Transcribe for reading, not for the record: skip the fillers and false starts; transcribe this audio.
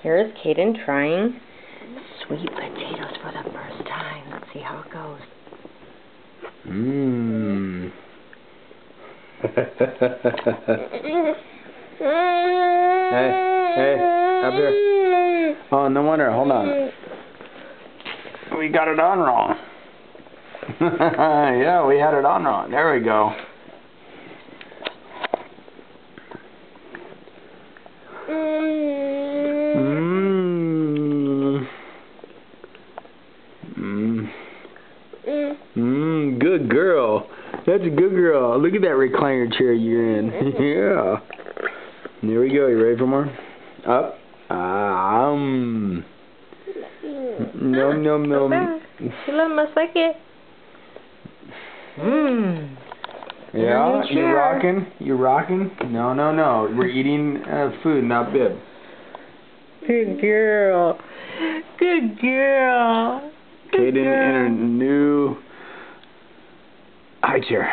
Here's Kaden trying sweet potatoes for the first time. Let's see how it goes. Mmm. Hey, up here. Oh, no wonder. Hold on. We got it on wrong. Yeah, we had it on wrong. There we go. Good girl. That's a good girl. Look at that recliner chair you're in. Yeah. There we go. You ready for more? Up. Nom nom nom. Sila masakit. Yeah, you rocking? You rocking? No, no, no. We're eating food, not bib. Good girl. Good girl. Kaden in her new high chair.